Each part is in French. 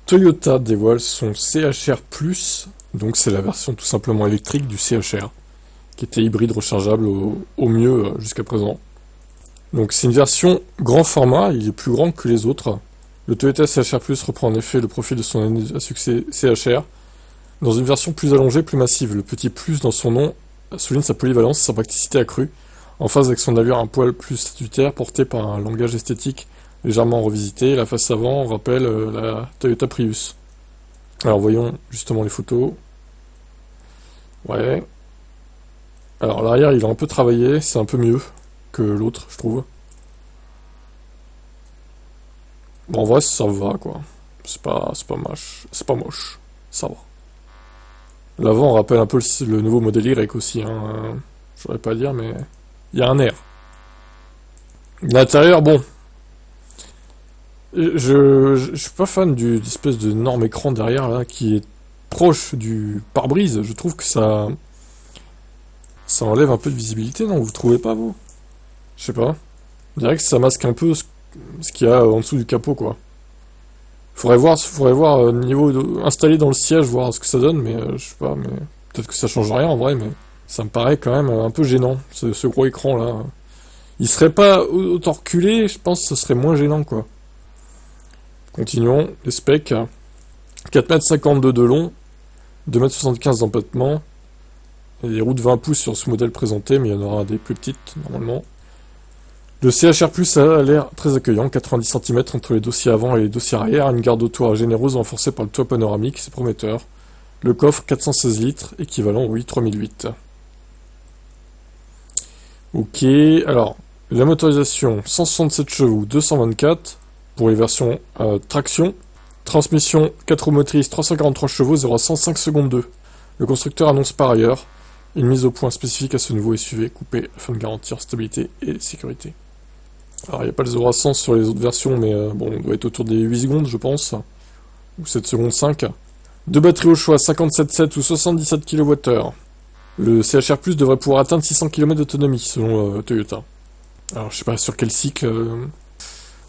Toyota dévoile son CHR+, donc c'est la version tout simplement électrique du CHR, qui était hybride rechargeable au mieux jusqu'à présent. Donc c'est une version grand format, il est plus grand que les autres. Le Toyota CHR+, reprend en effet le profil de son année à succès CHR, dans une version plus allongée, plus massive. Le petit plus dans son nom souligne sa polyvalence et sa praticité accrue, en phase avec son allure un poil plus statutaire, portée par un langage esthétique légèrement revisité. La face avant rappelle la Toyota Prius. Alors voyons justement les photos. Ouais. Alors l'arrière il a un peu travaillé, c'est un peu mieux que l'autre je trouve. Bon en vrai ça va quoi. C'est pas moche. C'est pas moche. Ça va. L'avant rappelle un peu le nouveau modèle Y aussi, hein. J'aurais pas à dire mais il y a un air. L'intérieur, bon. Je suis pas fan du d'espèce de énorme écran derrière là qui est proche du pare-brise. Je trouve que ça enlève un peu de visibilité, non? Vous trouvez pas vous? Je sais pas. Je dirais que ça masque un peu ce qu'il y a en dessous du capot quoi. Faudrait voir installé dans le siège, voir ce que ça donne, mais je sais pas, mais peut-être que ça change rien en vrai, mais ça me paraît quand même un peu gênant, ce gros écran là. Il serait pas autant reculé, je pense que ce serait moins gênant quoi. Continuons, les specs. 4,52 m de long, 2,75 m d'empattement, et des roues de 20 pouces sur ce modèle présenté, mais il y en aura des plus petites normalement. Le CHR+, a l'air très accueillant, 90 cm entre les dossiers avant et les dossiers arrière, une garde auto généreuse renforcée par le toit panoramique, c'est prometteur. Le coffre, 416 litres, équivalent, oui, 3008. Ok, alors, la motorisation, 167 chevaux, 224, pour les versions traction. Transmission 4 roues motrices, 343 chevaux, 0 à 105 secondes 2. Le constructeur annonce par ailleurs une mise au point spécifique à ce nouveau SUV coupé afin de garantir stabilité et sécurité. Alors il n'y a pas le 0 à 100 sur les autres versions, mais bon, on doit être autour des 8 secondes je pense, ou 7 secondes 5. Deux batteries au choix, 57,7 ou 77 kWh. Le CHR+, devrait pouvoir atteindre 600 km d'autonomie selon Toyota. Alors je sais pas sur quel cycle...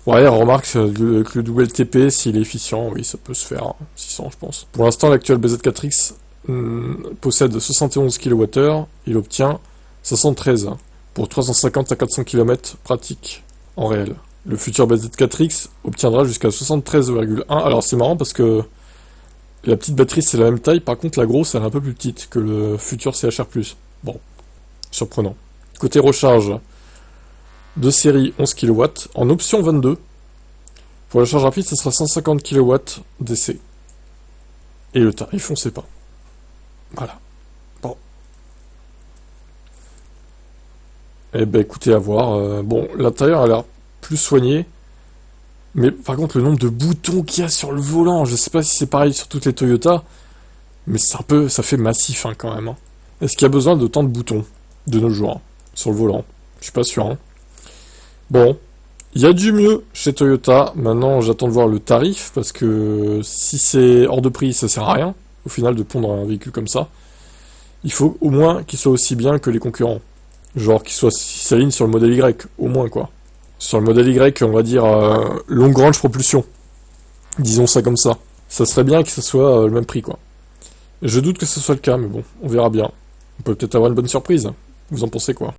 Ouais, remarque, avec le WLTP, s'il est efficient, oui, ça peut se faire, 600 je pense. Pour l'instant, l'actuel BZ4X possède 71 kWh, il obtient 513 pour 350 à 400 km pratique en réel. Le futur BZ4X obtiendra jusqu'à 73,1. Alors c'est marrant parce que la petite batterie c'est la même taille, par contre la grosse elle est un peu plus petite que le futur CHR+. Bon, surprenant. Côté recharge, de série 11 kW, en option 22. Pour la charge rapide, ça sera 150 kW DC. Et le tarif, on sait pas. Voilà. Bon. Eh ben écoutez, à voir. Bon, l'intérieur a l'air plus soigné. Mais par contre, le nombre de boutons qu'il y a sur le volant, je sais pas si c'est pareil sur toutes les Toyota, mais c'est un peu, ça fait massif hein, quand même. Hein. Est-ce qu'il y a besoin d'autant de boutons de nos jours sur le volant? Je suis pas sûr. Hein. Bon, il y a du mieux chez Toyota. Maintenant, j'attends de voir le tarif, parce que si c'est hors de prix, ça sert à rien, au final, de pondre un véhicule comme ça. Il faut au moins qu'il soit aussi bien que les concurrents. Genre qu'il s'aligne sur le modèle Y, au moins, quoi. Sur le modèle Y, on va dire longue range propulsion. Disons ça comme ça. Ça serait bien que ce soit le même prix, quoi. Je doute que ce soit le cas, mais bon, on verra bien. On peut peut-être avoir une bonne surprise. Vous en pensez quoi?